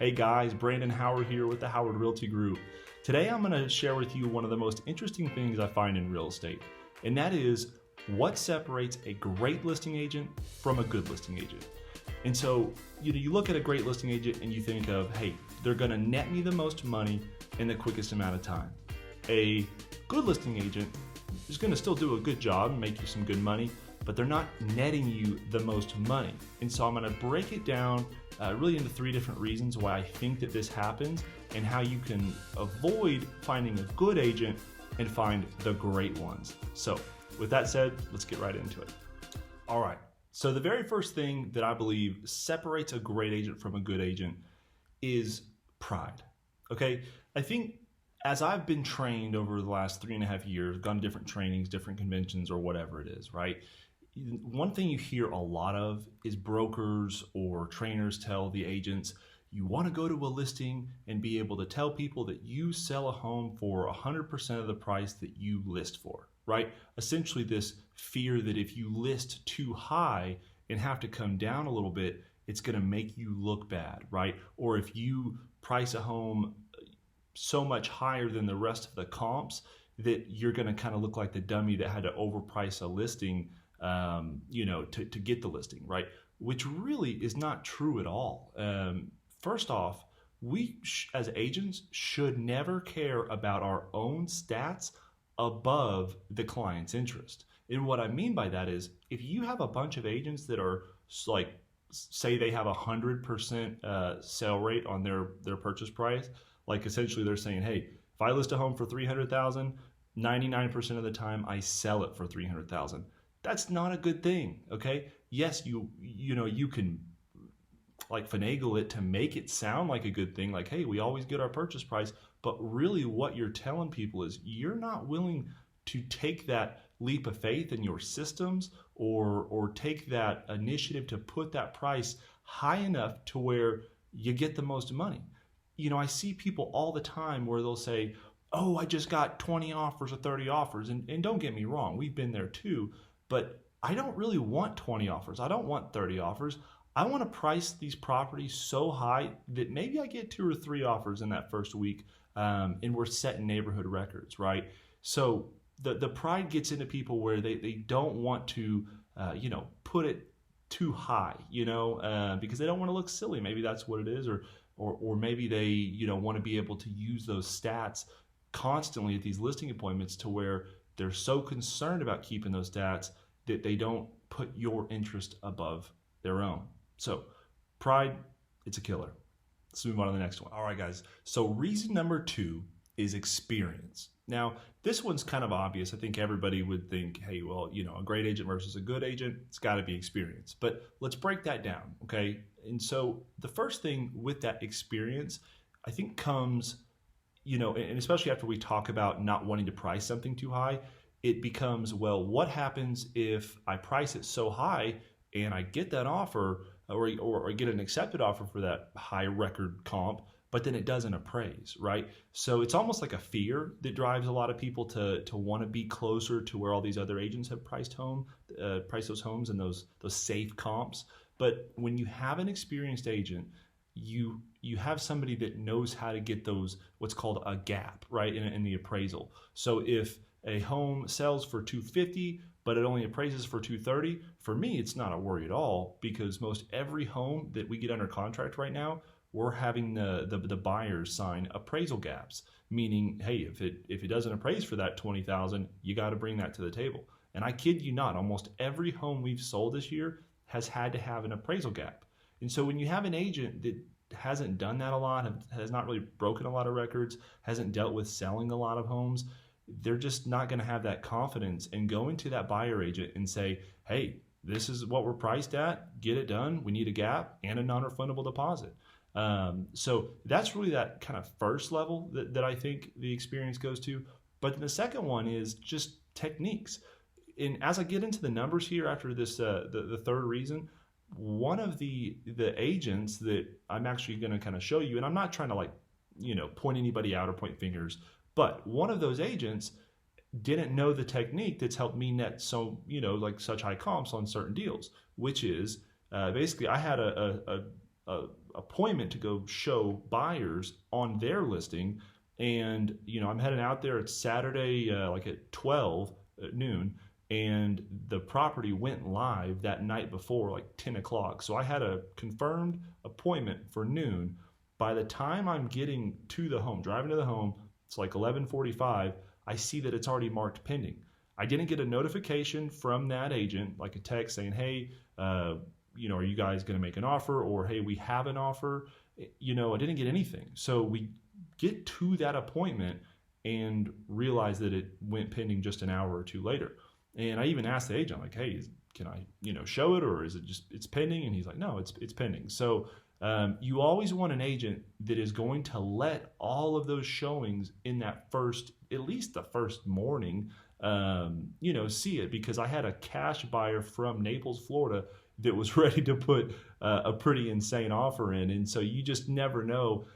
Hey guys, Brandon Howard here with the Howard Realty Group. Today I'm going to share with you one of the most interesting things I find in real estate, and that is what separates a great listing agent from a good listing agent. And so, you look at a great listing agent and you think of, hey, they're going to net me the most money in the quickest amount of time. A good listing agent is going to still do a good job and make you some good money, but they're not netting you the most money. And so I'm going to break it down really into three different reasons why I think that this happens and how you can avoid finding a good agent and find the great ones. So with that said, let's get right into it. All right. So the very first thing that I believe separates a great agent from a good agent is pride. Okay. I think as I've been trained over the last 3.5 years, gone to different trainings, different conventions, or whatever it is, right? One thing you hear a lot of is brokers or trainers tell the agents, you want to go to a listing and be able to tell people that you sell a home for 100% of the price that you list for, right? Essentially this fear that if you list too high and have to come down a little bit, it's going to make you look bad, right? Or if you price a home so much higher than the rest of the comps that you're going to kind of look like the dummy that had to overprice a listing to get the listing, right? Which really is not true at all. First off, we as agents should never care about our own stats above the client's interest. And what I mean by that is if you have a bunch of agents that are like, say they have 100% sale rate on their purchase price, like essentially they're saying, hey, if I list a home for $300,000, 99% of the time I sell it for $300,000. That's not a good thing, okay? Yes, you can like finagle it to make it sound like a good thing, like, hey, we always get our purchase price, but really what you're telling people is you're not willing to take that leap of faith in your systems or take that initiative to put that price high enough to where you get the most money. I see people all the time where they'll say, oh, I just got 20 offers or 30 offers. And don't get me wrong, we've been there too. But I don't really want 20 offers. I don't want 30 offers. I want to price these properties so high that maybe I get 2 or 3 offers in that first week, and we're setting neighborhood records, right? So the pride gets into people where they don't want to, put it too high, because they don't want to look silly. Maybe that's what it is, or maybe they, want to be able to use those stats constantly at these listing appointments to where they're so concerned about keeping those stats that they don't put your interest above their own. So pride, it's a killer. Let's move on to the next one. All right, guys. So reason number 2 is experience. Now, this one's kind of obvious. I think everybody would think, hey, well, a great agent versus a good agent, it's got to be experience. But let's break that down, okay? And so the first thing with that experience, I think comes, and especially after we talk about not wanting to price something too high, it becomes, well, what happens if I price it so high and I get that offer or get an accepted offer for that high record comp, but then it doesn't appraise, right? So it's almost like a fear that drives a lot of people to want to be closer to where all these other agents have priced those homes and those safe comps. But when you have an experienced agent, you have somebody that knows how to get those, what's called a gap, right, in the appraisal. So if a home sells for $250, but it only appraises for $230, for me, it's not a worry at all, because most every home that we get under contract right now, we're having the buyers sign appraisal gaps, meaning, hey, if it doesn't appraise for that $20,000, you got to bring that to the table. And I kid you not, almost every home we've sold this year has had to have an appraisal gap. And so when you have an agent that hasn't done that a lot, has not really broken a lot of records, hasn't dealt with selling a lot of homes, they're just not going to have that confidence and go into that buyer agent and say, hey, this is what we're priced at, get it done, we need a gap and a non-refundable deposit. So that's really that kind of first level that I think the experience goes to. But the second one is just techniques. And as I get into the numbers here after this, the third reason, one of the agents that I'm actually going to kind of show you, and I'm not trying to point anybody out or point fingers, but one of those agents didn't know the technique that's helped me net such high comps on certain deals, which is basically I had a appointment to go show buyers on their listing. And, I'm heading out there. It's Saturday, like at 12 at noon. And the property went live that night before, like 10 o'clock. So I had a confirmed appointment for noon. By the time I'm getting to the home, driving to the home, it's like 11:45. I see that it's already marked pending. I didn't get a notification from that agent, like a text saying, hey, are you guys going to make an offer? Or, hey, we have an offer. I didn't get anything. So we get to that appointment and realize that it went pending just an hour or two later. And I even asked the agent, like, hey, can I, show it, or is it just, it's pending? And he's like, no, it's pending. So you always want an agent that is going to let all of those showings in that at least the first morning, see it. Because I had a cash buyer from Naples, Florida, that was ready to put a pretty insane offer in. And so you just never know.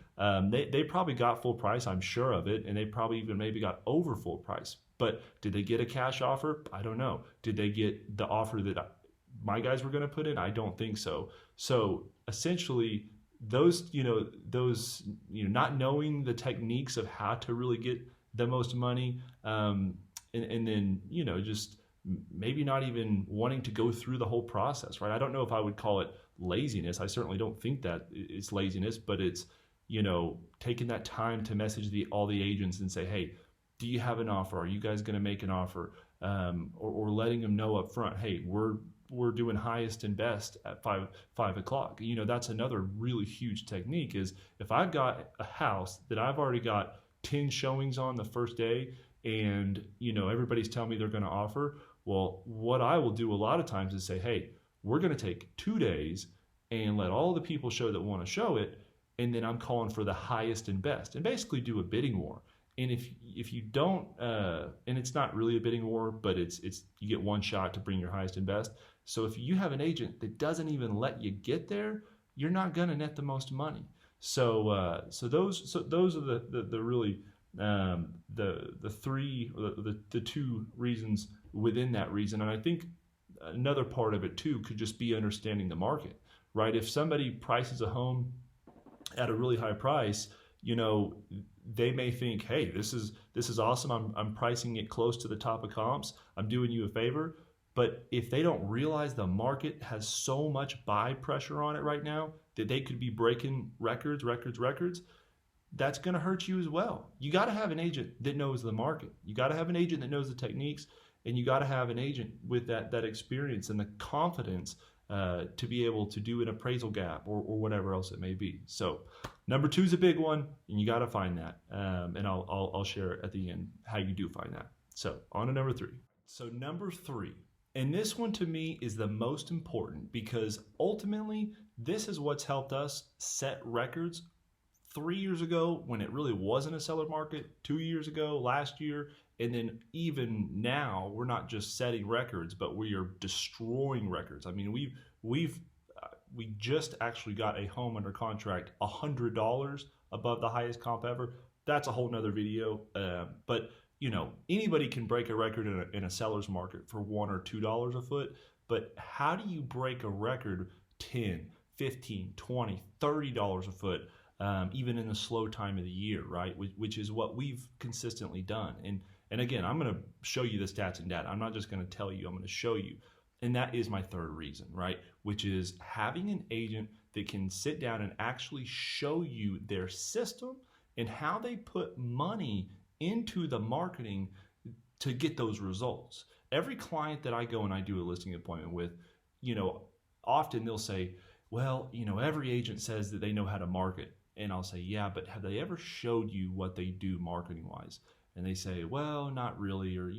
They probably got full price, I'm sure of it, and they probably even maybe got over full price. But did they get a cash offer? I don't know. Did they get the offer that my guys were going to put in? I don't think so. So essentially, those not knowing the techniques of how to really get the most money, and then just maybe not even wanting to go through the whole process, right? I don't know if I would call it laziness. I certainly don't think that it's laziness, but it's taking that time to message all the agents and say, hey, do you have an offer? Are you guys going to make an offer? Or letting them know up front, hey, we're doing highest and best at 5 o'clock. That's another really huge technique. Is if I've got a house that I've already got 10 showings on the first day, and everybody's telling me they're going to offer, well, what I will do a lot of times is say, hey, we're going to take 2 days and let all the people show that want to show it, and then I'm calling for the highest and best, and basically do a bidding war. And if you don't, and it's not really a bidding war, but it's you get one shot to bring your highest and best. So if you have an agent that doesn't even let you get there, you're not gonna net the most money. So those are the really the three, or the two reasons within that reason. And I think another part of it too could just be understanding the market, right? If somebody prices a home at a really high price, they may think, hey, this is awesome. I'm pricing it close to the top of comps. I'm doing you a favor. But if they don't realize the market has so much buy pressure on it right now that they could be breaking records, that's going to hurt you as well. You got to have an agent that knows the market. You got to have an agent that knows the techniques, and you got to have an agent with that experience and the confidence to be able to do an appraisal gap or whatever else it may be. So number 2 is a big one, and you got to find that. And I'll share at the end how you do find that. So on to number 3. So number 3, and this one to me is the most important, because ultimately this is what's helped us set records 3 years ago when it really wasn't a seller market, 2 years ago, last year, and then even now we're not just setting records, but we are destroying records. I mean, we just actually got a home under contract $100 above the highest comp ever. That's a whole nother video. But anybody can break a record in a seller's market for $1 or $2 a foot. But how do you break a record $10, $15, $20, $30 a foot? Even in the slow time of the year, right? Which is what we've consistently done. And again, I'm going to show you the stats and data. I'm not just going to tell you, I'm going to show you. And that is my third reason, right? Which is having an agent that can sit down and actually show you their system and how they put money into the marketing to get those results. Every client that I go and I do a listing appointment with, often they'll say, well, every agent says that they know how to market. And I'll say, yeah, but have they ever showed you what they do marketing wise? And they say, well, not really. Or,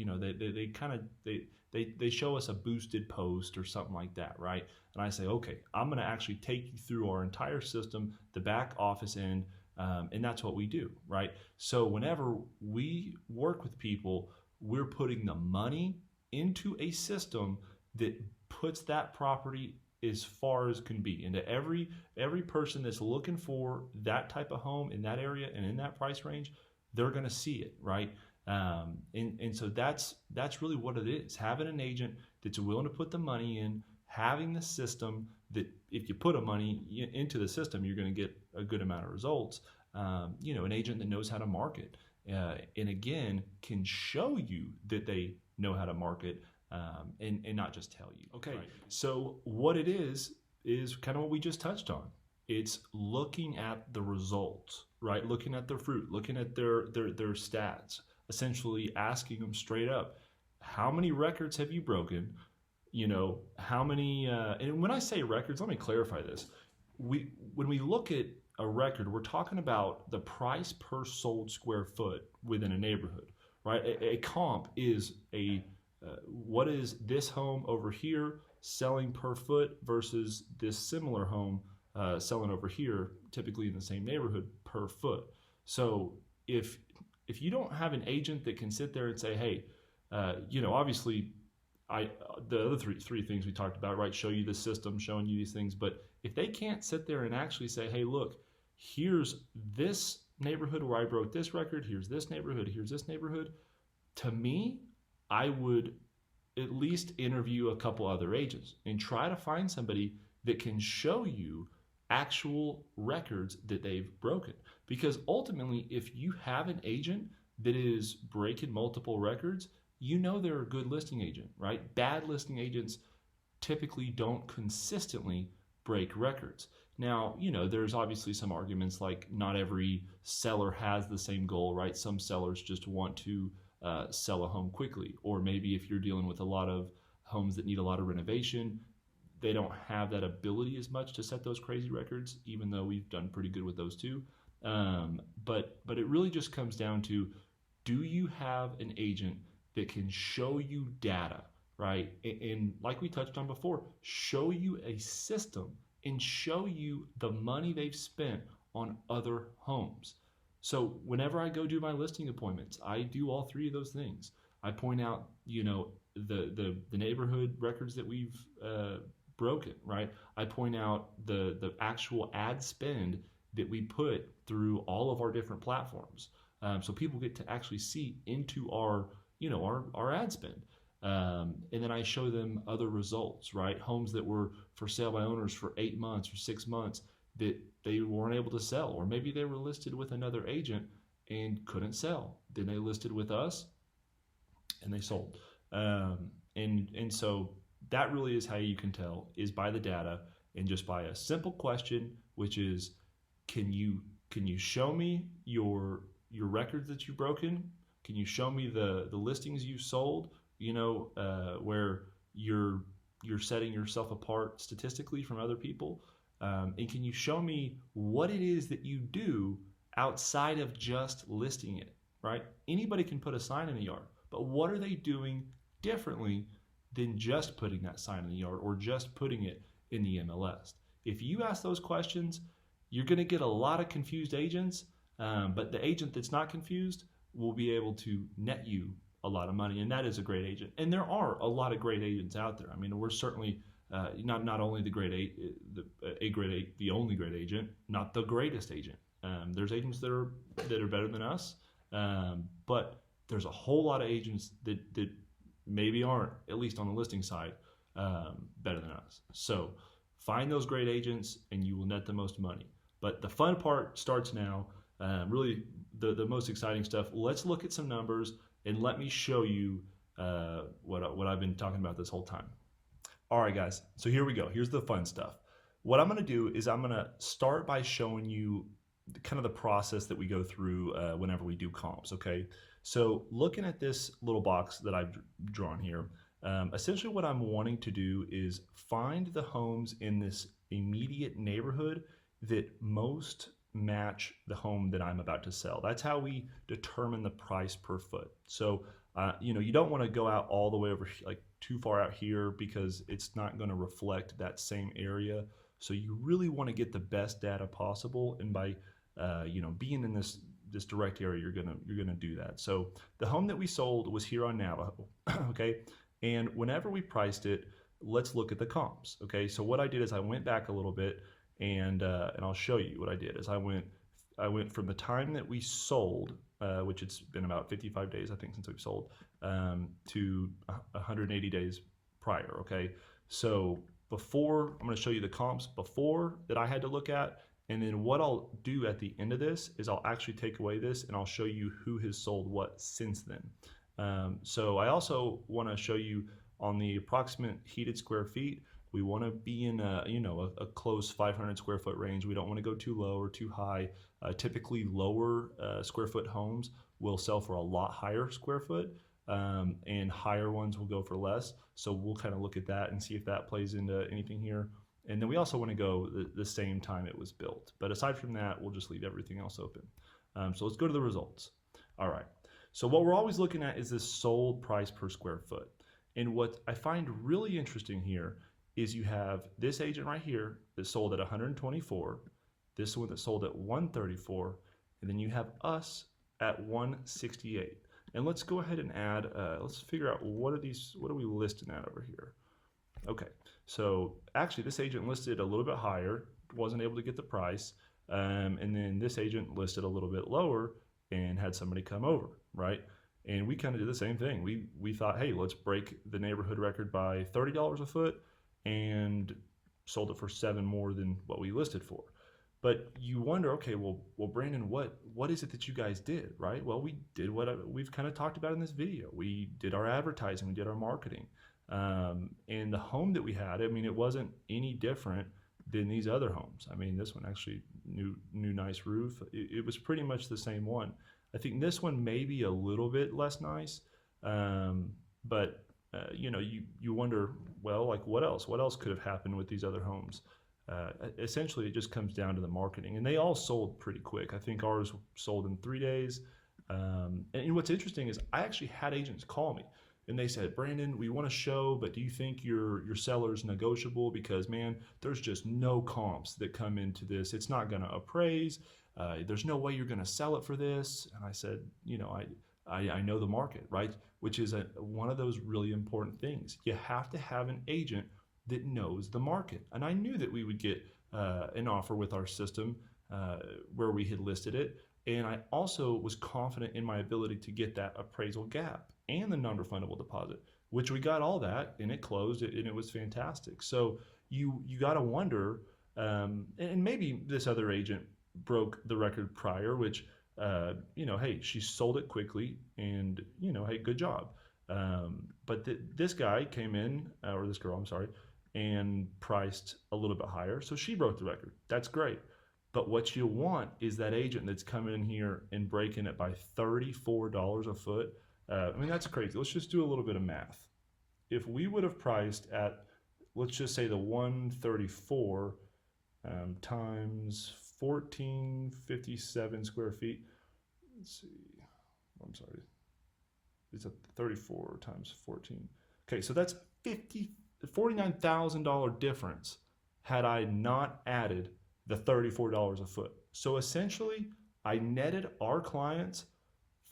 they show us a boosted post or something like that, right? And I say, okay, I'm going to actually take you through our entire system, the back office end, and that's what we do, right? So whenever we work with people, we're putting the money into a system that puts that property as far as can be into every person that's looking for that type of home in that area and in that price range. They're going to see it, right? And so that's really what it is. Having an agent that's willing to put the money in, having the system that if you put a money into the system, you're going to get a good amount of results. An agent that knows how to market, and again, can show you that they know how to market, and not just tell you. Okay, right. So what it is kind of what we just touched on. It's looking at the results, right? Looking at their fruit, looking at their stats, essentially asking them straight up, how many records have you broken? How many, and when I say records, let me clarify this. When we look at a record, we're talking about the price per sold square foot within a neighborhood, right? A comp is what is this home over here selling per foot versus this similar home selling over here, typically in the same neighborhood, per foot. So if you don't have an agent that can sit there and say, hey, obviously, the other three things we talked about, right? Show you the system, showing you these things. But if they can't sit there and actually say, hey, look, here's this neighborhood where I broke this record, here's this neighborhood, to me, I would at least interview a couple other agents and try to find somebody that can show you actual records that they've broken. Because ultimately, if you have an agent that is breaking multiple records, they're a good listing agent, right? Bad listing agents typically don't consistently break records. Now, there's obviously some arguments like not every seller has the same goal, right? Some sellers just want to sell a home quickly. Or maybe if you're dealing with a lot of homes that need a lot of renovation, they don't have that ability as much to set those crazy records, even though we've done pretty good with those too. But it really just comes down to, do you have an agent that can show you data, right? And like we touched on before, show you a system and show you the money they've spent on other homes. So whenever I go do my listing appointments, I do all three of those things. I point out, the neighborhood records that we've broken, right? I point out the actual ad spend that we put through all of our different platforms, so people get to actually see into our ad spend, and then I show them other results, right? Homes that were for sale by owners for 8 months or 6 months that they weren't able to sell, or maybe they were listed with another agent and couldn't sell. Then they listed with us and they sold. And so that really is how you can tell, is by the data and just by a simple question, which is, can you show me your records that you've broken? Can you show me the listings you sold, where you're setting yourself apart statistically from other people? And can you show me what it is that you do outside of just listing it, right? Anybody can put a sign in the yard, but what are they doing differently than just putting that sign in the yard or just putting it in the MLS? If you ask those questions, you're going to get a lot of confused agents, but the agent that's not confused will be able to net you a lot of money, and that is a great agent. And there are a lot of great agents out there. I mean, we're certainly not only the only great agent, not the greatest agent. There's agents that are better than us, but there's a whole lot of agents that maybe aren't, at least on the listing side, better than us. So find those great agents and you will net the most money. But the fun part starts now. Really the most exciting stuff. Let's look at some numbers and let me show you what I've been talking about this whole time. All right, guys, so here we go. Here's the fun stuff. What I'm going to do is I'm going to start by showing you kind of the process that we go through whenever we do comps, okay? So looking at this little box that I've drawn here, essentially what I'm wanting to do is find the homes in this immediate neighborhood that most match the home that I'm about to sell. That's how we determine the price per foot. So, you don't want to go out all the way over, like too far out here, because it's not going to reflect that same area. So you really want to get the best data possible. And by, being in this direct area, you're gonna do that. So the home that we sold was here on Navajo, okay? And whenever we priced it, let's look at the comps, okay? So what I did is I went back a little bit, and I'll show you what I did. Is I went from the time that we sold, which it's been about 55 days, I think, since we've sold, to 180 days prior, okay? So before. I'm going to show you the comps before that I had to look at. And then what I'll do at the end of this is I'll actually take away this and I'll show you who has sold what since then. So I also want to show you on the approximate heated square feet, we want to be in a close 500 square foot range. We don't want to go too low or too high. Typically lower square foot homes will sell for a lot higher square foot, and higher ones will go for less. So we'll kind of look at that and see if that plays into anything here. And then we also want to go the same time it was built. But aside from that, we'll just leave everything else open. So let's go to the results. All right. So what we're always looking at is this sold price per square foot. And what I find really interesting here is you have this agent right here that sold at 124, this one that sold at 134, and then you have us at 168. And let's go ahead and add, let's figure out what are we listing at over here? Okay, so actually this agent listed a little bit higher, wasn't able to get the price, and then this agent listed a little bit lower and had somebody come over, right? And we kind of did the same thing. We thought, hey, let's break the neighborhood record by $30 a foot and sold it for $7 more than what we listed for. But you wonder, okay, well, Brandon, what is it that you guys did, right? Well, we did what we've kind of talked about in this video. We did our advertising, we did our marketing. And the home that we had, I mean, it wasn't any different than these other homes. I mean, this one actually new nice roof. It was pretty much the same one. I think this one may be a little bit less nice, but you wonder, well, like what else? What else could have happened with these other homes? Essentially, it just comes down to the marketing, and they all sold pretty quick. I think ours sold in 3 days. And what's interesting is I actually had agents call me. And they said, Brandon, we want to show, but do you think your seller's negotiable? Because, man, there's just no comps that come into this. It's not going to appraise. There's no way you're going to sell it for this. And I said, I know the market, right? Which is one of those really important things. You have to have an agent that knows the market. And I knew that we would get an offer with our system where we had listed it. And I also was confident in my ability to get that appraisal gap and the non-refundable deposit, which we got all that, and it closed, and it was fantastic. So you got to wonder, and maybe this other agent broke the record prior, which, hey, she sold it quickly, and, hey, good job. But this guy came in, or this girl, I'm sorry, and priced a little bit higher, so she broke the record. That's great. But what you want is that agent that's coming in here and breaking it by $34 a foot. I mean, that's crazy. Let's just do a little bit of math. If we would have priced at, let's just say the 134 times 1457 square feet. Let's see. I'm sorry. It's a 34 times 14. Okay, so that's $49,000 difference had I not added the $34 a foot. So essentially, I netted our clients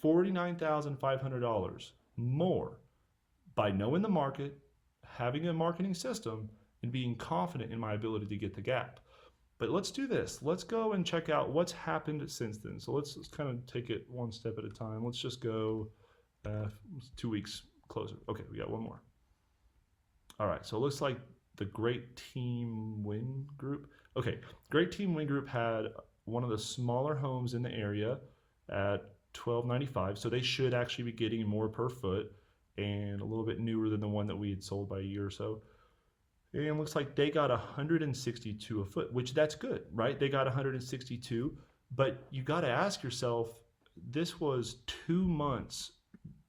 $49,500 more by knowing the market, having a marketing system, and being confident in my ability to get the gap. But let's do this. Let's go and check out what's happened since then. So let's kind of take it one step at a time. Let's just go 2 weeks closer. Okay, we got one more. All right, so it looks like the Great Team Win Group. Okay, Great Team Win Group had one of the smaller homes in the area at $1,295, so they should actually be getting more per foot and a little bit newer than the one that we had sold by a year or so. And it looks like they got 162 a foot, which that's good, right? They got 162, but you got to ask yourself, this was 2 months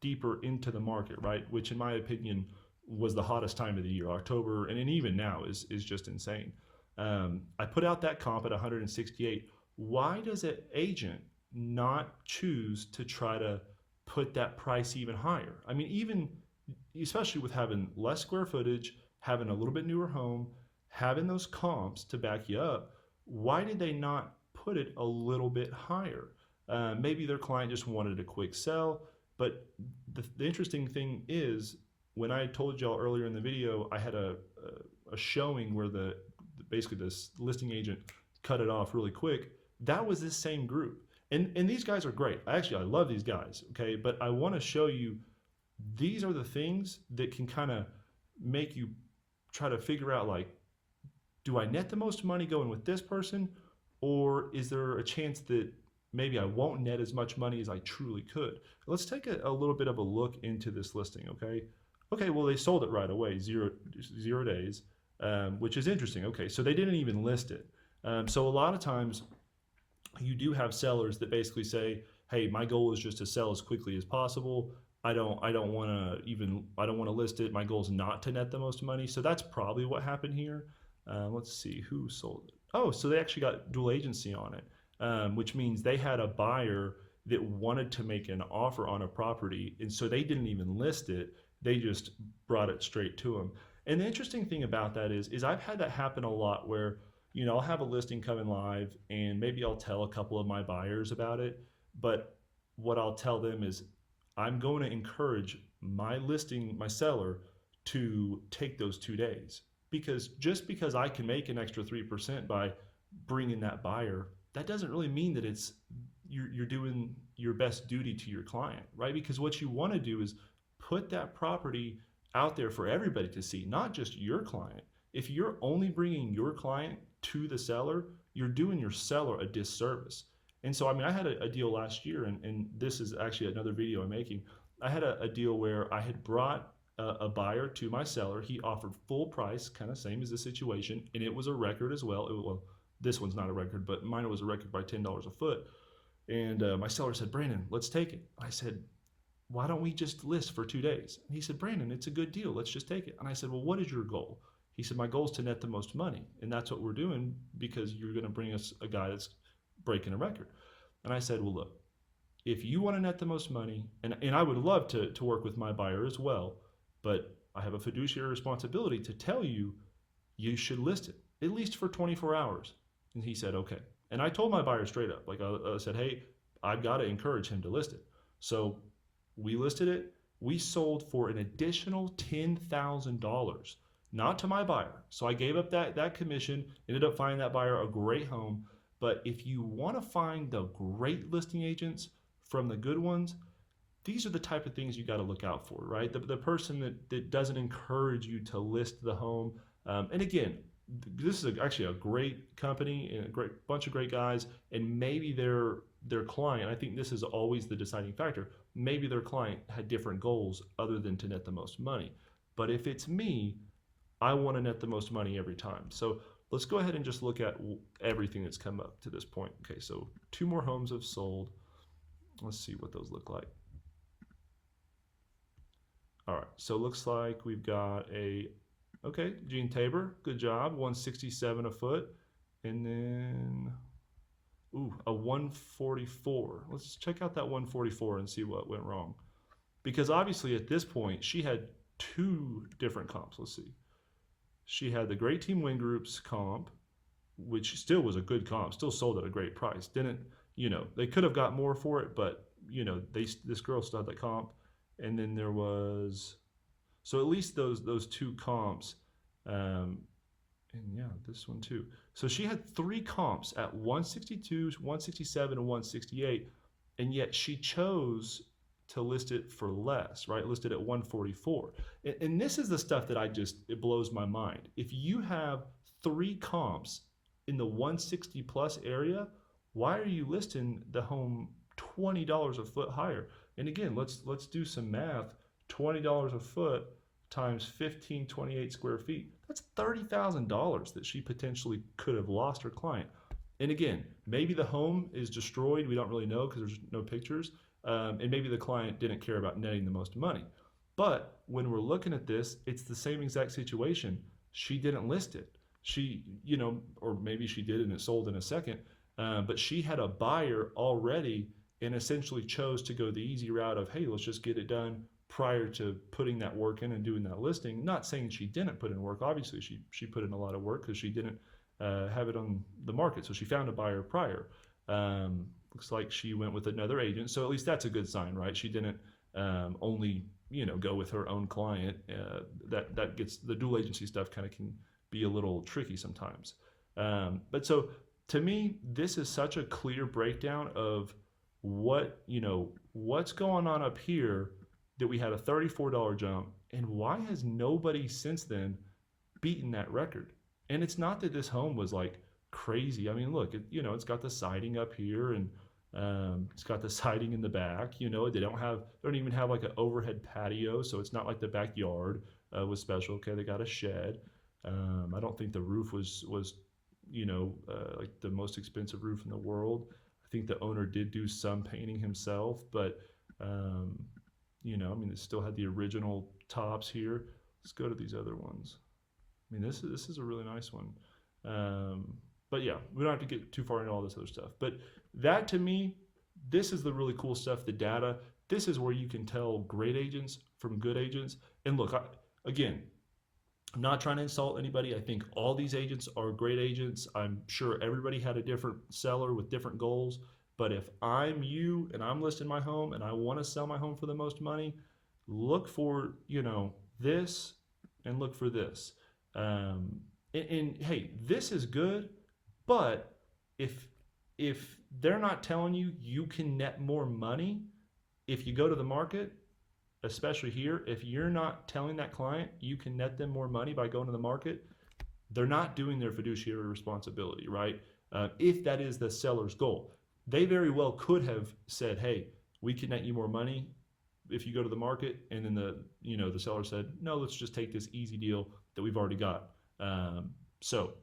deeper into the market, right? Which in my opinion was the hottest time of the year. October, and even now is just insane. I put out that comp at 168. Why does an agent not choose to try to put that price even higher? I mean, especially with having less square footage, having a little bit newer home, having those comps to back you up, why did they not put it a little bit higher? Maybe their client just wanted a quick sell, but the interesting thing is, when I told y'all earlier in the video, I had a showing where basically this listing agent cut it off really quick. That was this same group. And these guys are great. I love these guys, okay? But I want to show you, these are the things that can kind of make you try to figure out, like, do I net the most money going with this person, or is there a chance that maybe I won't net as much money as I truly could? Let's take a little bit of a look into this listing, okay? Okay, well, they sold it right away, zero days, which is interesting. Okay, so they didn't even list it. So a lot of times you do have sellers that basically say, hey, my goal is just to sell as quickly as possible. I don't want to list it. My goal is not to net the most money. So that's probably what happened here. Let's see who sold it. Oh, so they actually got dual agency on it, which means they had a buyer that wanted to make an offer on a property, and so they didn't even list it. They just brought it straight to them. And the interesting thing about that is I've had that happen a lot where, I'll have a listing coming live and maybe I'll tell a couple of my buyers about it, but what I'll tell them is I'm going to encourage my seller to take those 2 days, because just because I can make an extra 3% by bringing that buyer, that doesn't really mean that you're doing your best duty to your client, right? Because what you want to do is put that property out there for everybody to see, not just your client. If you're only bringing your client to the seller, you're doing your seller a disservice. And so, I had a deal last year, and this is actually another video I'm making. I had a deal where I had brought a buyer to my seller. He offered full price, kind of same as this situation, and it was a record as well. Well, this one's not a record, but mine was a record by $10 a foot. And my seller said, Brandon, let's take it. I said, why don't we just list for 2 days? And he said, Brandon, it's a good deal. Let's just take it. And I said, well, what is your goal? He said, my goal is to net the most money. And that's what we're doing, because you're going to bring us a guy that's breaking a record. And I said, well, look, if you want to net the most money, and I would love to work with my buyer as well, but I have a fiduciary responsibility to tell you, you should list it at least for 24 hours. And he said, okay. And I told my buyer straight up, like I said, hey, I've got to encourage him to list it. So we listed it. We sold for an additional $10,000, not to my buyer. So I gave up that commission, ended up finding that buyer a great home. But if you want to find the great listing agents from the good ones, these are the type of things you got to look out for, right? The person that doesn't encourage you to list the home. And again, this is actually a great company and a great bunch of great guys, and maybe their client, I think this is always the deciding factor, maybe their client had different goals other than to net the most money. But if it's me, I want to net the most money every time. So let's go ahead and just look at everything that's come up to this point. Okay, so 2 more homes have sold. Let's see what those look like. All right, so it looks like we've got okay, Gene Tabor, good job, 167 a foot. And then, a 144. Let's check out that 144 and see what went wrong. Because obviously at this point, she had 2 different comps. Let's see. She had the Great Team Win Group's comp, which still was a good comp, still sold at a great price. Didn't, they could have got more for it, but, this girl still had that comp. And then there was, so at least those 2 comps, and yeah, this one too. So she had 3 comps at 162, 167, and 168, and yet she chose to list it for less, right? Listed at 144. And this is the stuff that it blows my mind. If you have 3 comps in the 160 plus area, why are you listing the home $20 a foot higher? And again, let's do some math. $20 a foot times 1528 square feet. That's $30,000 that she potentially could have lost her client. And again, maybe the home is destroyed. We don't really know because there's no pictures. And maybe the client didn't care about netting the most money. But when we're looking at this, it's the same exact situation. She didn't list it. She, or maybe she did and it sold in a second. But she had a buyer already and essentially chose to go the easy route of, hey, let's just get it done prior to putting that work in and doing that listing. Not saying she didn't put in work. Obviously, she put in a lot of work because she didn't have it on the market. So she found a buyer prior. Looks like she went with another agent. So at least that's a good sign, right? She didn't only, go with her own client. That gets, the dual agency stuff kind of can be a little tricky sometimes. But so to me, this is such a clear breakdown of what's going on up here, that we had a $34 jump, and why has nobody since then beaten that record? And it's not that this home was like crazy. I mean, look, it's got the siding up here, and it's got the siding in the back. They don't even have like an overhead patio, so it's not like the backyard was special. Okay, they got a shed. I don't think the roof was like the most expensive roof in the world. I think the owner did do some painting himself, but I mean, it still had the original tops here. Let's go to these other ones. I mean, this is a really nice one. But yeah, we don't have to get too far into all this other stuff. But that to me, this is the really cool stuff. The data. This is where you can tell great agents from good agents. And look, again, I'm not trying to insult anybody. I think all these agents are great agents. I'm sure everybody had a different seller with different goals. But if I'm you and I'm listing my home and I want to sell my home for the most money, look for, this and look for this. And hey, this is good, but if they're not telling you you can net more money if you go to the market, especially here, if you're not telling that client you can net them more money by going to the market, they're not doing their fiduciary responsibility, right? If that is the seller's goal, they very well could have said, "Hey, we can net you more money if you go to the market," and then the seller said, "No, let's just take this easy deal that we've already got." So